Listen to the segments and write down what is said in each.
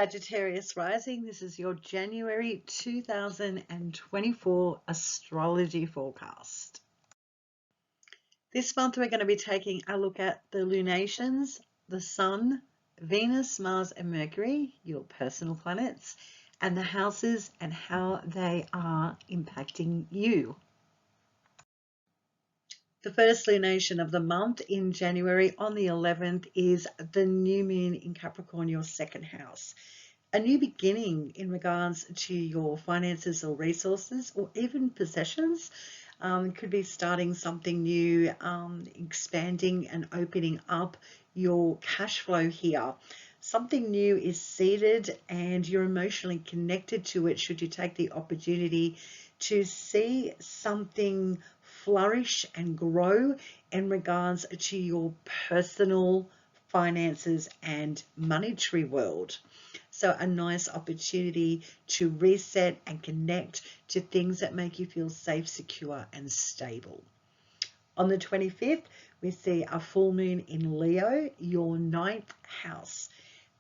Sagittarius rising, this is your January 2024 astrology forecast. This month we're going to be taking a look at the lunations, the Sun, Venus, Mars and Mercury, your personal planets, and the houses and how they are impacting you. The first lunation of the month in January on the 11th is the new moon in Capricorn, your second house. A new beginning in regards to your finances or resources or even possessions. Could be starting something new, expanding and opening up your cash flow here. Something new is seeded and you're emotionally connected to it should you take the opportunity to see something flourish and grow in regards to your personal finances and monetary world. So a nice opportunity to reset and connect to things that make you feel safe, secure and stable. On the 25th, we see a full moon in Leo, your 9th house.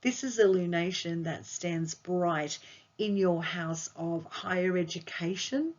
This is a lunation that stands bright in your house of higher education,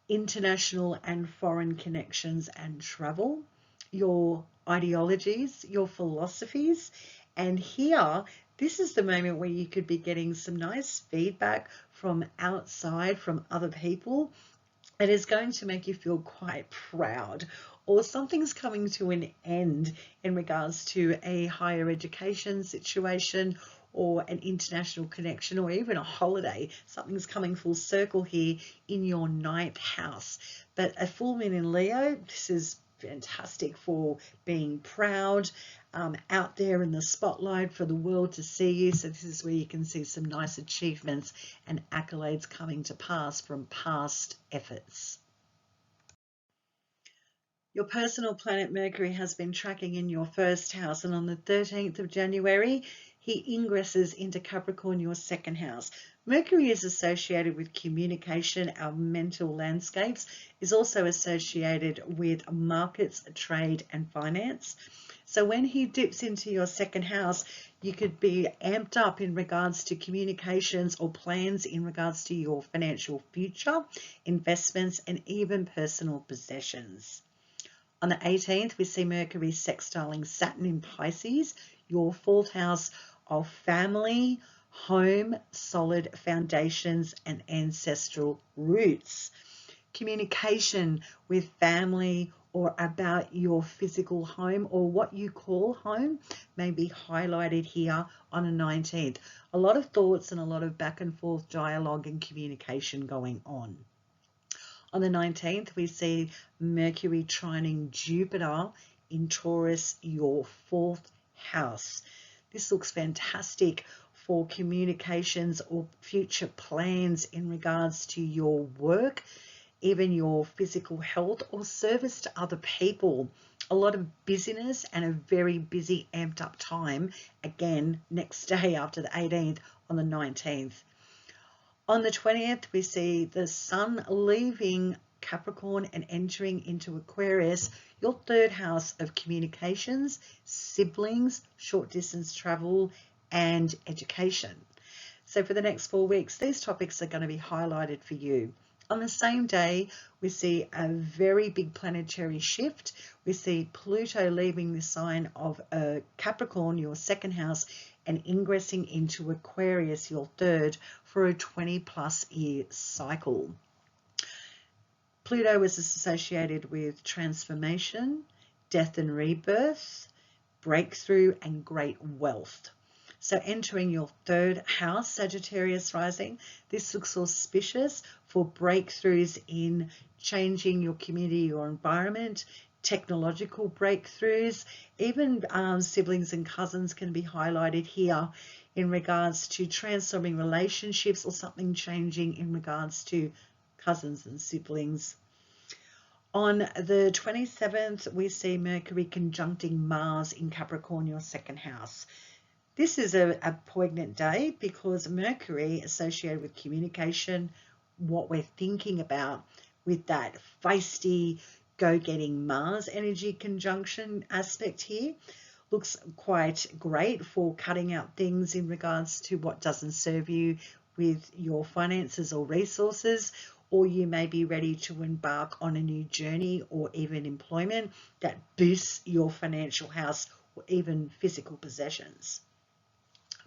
international and foreign connections and travel, your ideologies, your philosophies. And here, this is the moment where you could be getting some nice feedback from outside, from other people. It is going to make you feel quite proud, or something's coming to an end in regards to a higher education situation or an international connection or even a holiday. Something's coming full circle here in your 9th house. But a full moon in Leo, this is fantastic for being proud, out there in the spotlight for the world to see you. So this is where you can see some nice achievements and accolades coming to pass from past efforts. Your personal planet Mercury has been tracking in your first house, and on the 13th of January, he ingresses into Capricorn, your second house. Mercury is associated with communication, our mental landscapes, is also associated with markets, trade and finance. So when he dips into your second house, you could be amped up in regards to communications or plans in regards to your financial future, investments and even personal possessions. On the 18th, we see Mercury sextiling Saturn in Pisces, your 4th house of family, home, solid foundations and ancestral roots. Communication with family or about your physical home or what you call home may be highlighted here on the 19th. A lot of thoughts and a lot of back and forth dialogue and communication going on. On the 19th, we see Mercury trining Jupiter in Taurus, your 4th house. This looks fantastic for communications or future plans in regards to your work, even your physical health or service to other people. A lot of busyness and a very busy, amped up time. Again, next day after the 18th on the 19th. On the 20th, we see the Sun leaving Capricorn and entering into Aquarius, your 3rd house of communications, siblings, short distance travel, and education. So for the next 4 weeks, these topics are going to be highlighted for you. On the same day, we see a very big planetary shift. We see Pluto leaving the sign of Capricorn, your 2nd house, and ingressing into Aquarius, your 3rd, for a 20+ year cycle. Pluto is associated with transformation, death and rebirth, breakthrough and great wealth. So entering your 3rd house, Sagittarius rising, this looks auspicious for breakthroughs in changing your community or environment, technological breakthroughs, even siblings and cousins can be highlighted here in regards to transforming relationships or something changing in regards to cousins and siblings. On the 27th, we see Mercury conjuncting Mars in Capricorn, your 2nd house. This is a poignant day because Mercury associated with communication, what we're thinking about with that feisty, go-getting Mars energy conjunction aspect here. looks quite great for cutting out things in regards to what doesn't serve you with your finances or resources, or you may be ready to embark on a new journey or even employment that boosts your financial house or even physical possessions.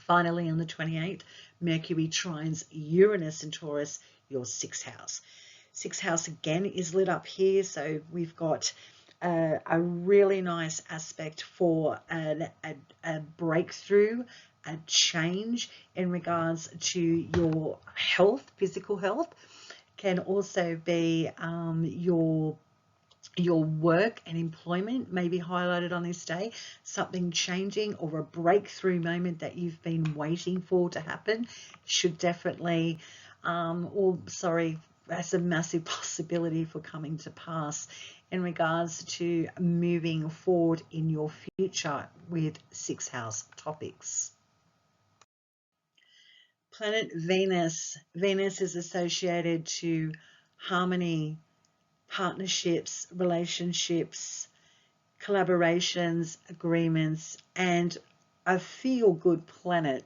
Finally, on the 28th, Mercury trines Uranus in Taurus, your sixth house. Sixth house again is lit up here, so we've got a really nice aspect for a breakthrough, a change in regards to your health, physical health. Can also be your work and employment may be highlighted on this day, something changing or a breakthrough moment that you've been waiting for to happen should definitely, that's a massive possibility for coming to pass in regards to moving forward in your future with sixth house topics. Planet Venus. Venus is associated to harmony, partnerships, relationships, collaborations, agreements, and a feel-good planet.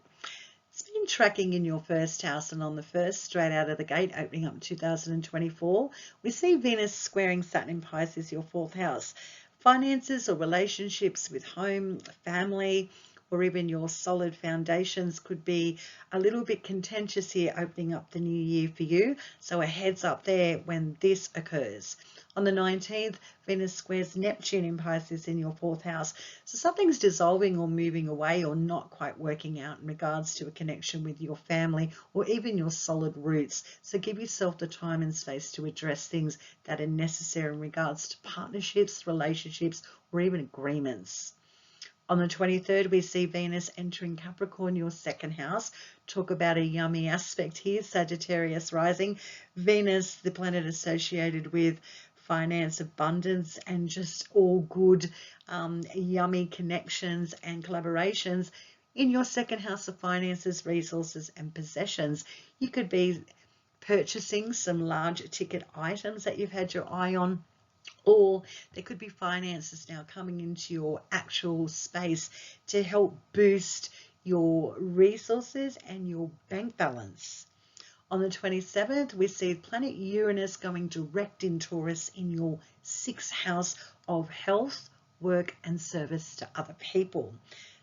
It's been tracking in your first house, and on the first, straight out of the gate, opening up 2024, we see Venus squaring Saturn in Pisces, your fourth house. Finances or relationships with home, family, or even your solid foundations could be a little bit contentious here, opening up the new year for you. So a heads up there when this occurs. On the 19th, Venus squares Neptune in Pisces in your fourth house. So something's dissolving or moving away or not quite working out in regards to a connection with your family or even your solid roots. So give yourself the time and space to address things that are necessary in regards to partnerships, relationships, or even agreements. On the 23rd, we see Venus entering Capricorn, your second house. Talk about a yummy aspect here, Sagittarius rising. Venus, the planet associated with finance, abundance, and just all good, yummy connections and collaborations in your second house of finances, resources, and possessions. You could be purchasing some large ticket items that you've had your eye on, or there could be finances now coming into your actual space to help boost your resources and your bank balance. On the 27th, we see planet Uranus going direct in Taurus in your sixth house of health, work, and service to other people.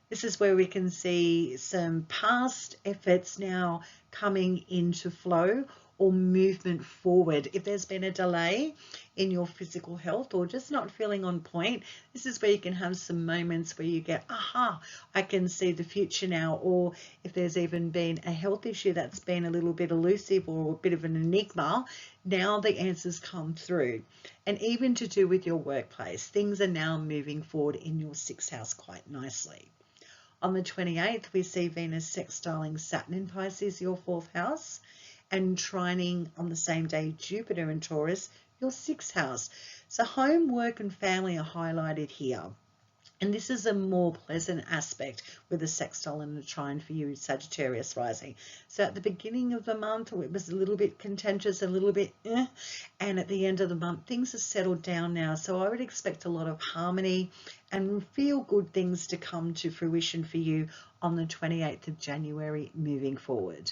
This is where we can see some past efforts now coming into flow or movement forward. If there's been a delay in your physical health or just not feeling on point, this is where you can have some moments where you get, aha, I can see the future now. Or if there's even been a health issue that's been a little bit elusive or a bit of an enigma, now the answers come through. And even to do with your workplace, things are now moving forward in your sixth house quite nicely. On the 28th, we see Venus sextiling Saturn in Pisces, your fourth house, and trining on the same day Jupiter in Taurus, your sixth house. So home, work, and family are highlighted here. And this is a more pleasant aspect with a sextile and a trine for you, Sagittarius rising. So at the beginning of the month, it was a little bit contentious, a little bit and at the end of the month, things have settled down now. So I would expect a lot of harmony and feel good things to come to fruition for you on the 28th of January moving forward.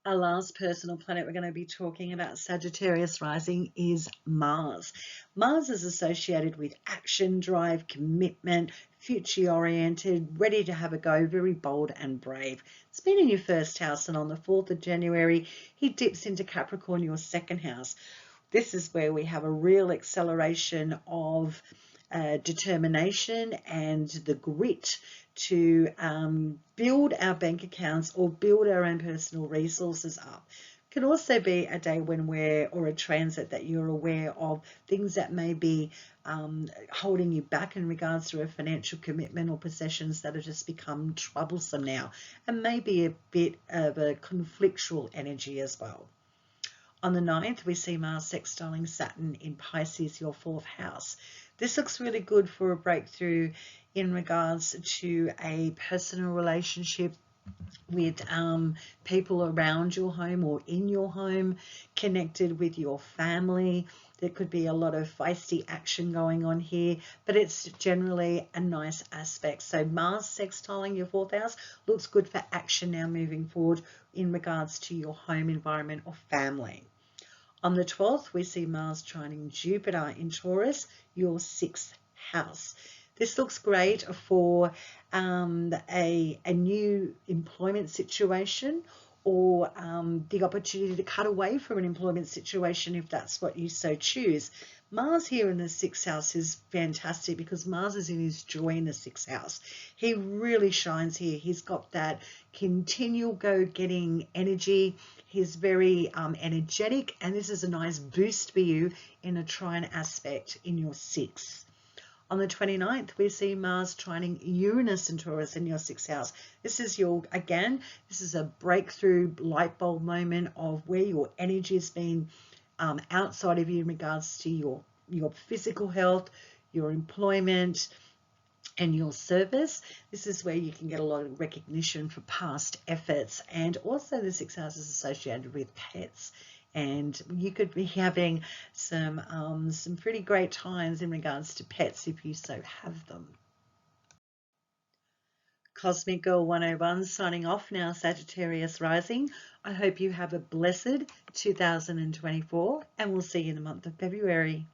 Our last personal planet we're going to be talking about, Sagittarius rising, is Mars. Mars is associated with action, drive, commitment, future-oriented, ready to have a go, very bold and brave. It's been in your first house, and on the 4th of January, he dips into Capricorn, your second house. This is where we have a real acceleration of determination and the grit to build our bank accounts or build our own personal resources up. It can also be a day when or a transit that you're aware of things that may be holding you back in regards to a financial commitment or possessions that have just become troublesome now, and maybe a bit of a conflictual energy as well. On the 9th, we see Mars sextiling Saturn in Pisces, your fourth house. This looks really good for a breakthrough in regards to a personal relationship with people around your home or in your home, connected with your family. There could be a lot of feisty action going on here, but it's generally a nice aspect. So Mars sextiling your 4th house looks good for action now moving forward in regards to your home environment or family. On the 12th, we see Mars trining Jupiter in Taurus, your 6th house. This looks great for a new employment situation, or the opportunity to cut away from an employment situation if that's what you so choose. Mars here in the 6th house is fantastic because Mars is in his joy in the 6th house. He really shines here. He's got that continual go-getting energy. He's very energetic, and this is a nice boost for you in a trine aspect in your 6th. On the 29th, we see Mars trining Uranus and Taurus in your 6th house. This is this is a breakthrough light bulb moment of where your energy has been outside of you in regards to your physical health, your employment, and your service. This is where you can get a lot of recognition for past efforts, and also the 6th house is associated with pets, and you could be having some pretty great times in regards to pets if you so have them. Cosmic Girl 101 signing off now, Sagittarius rising. I hope you have a blessed 2024, and we'll see you in the month of February.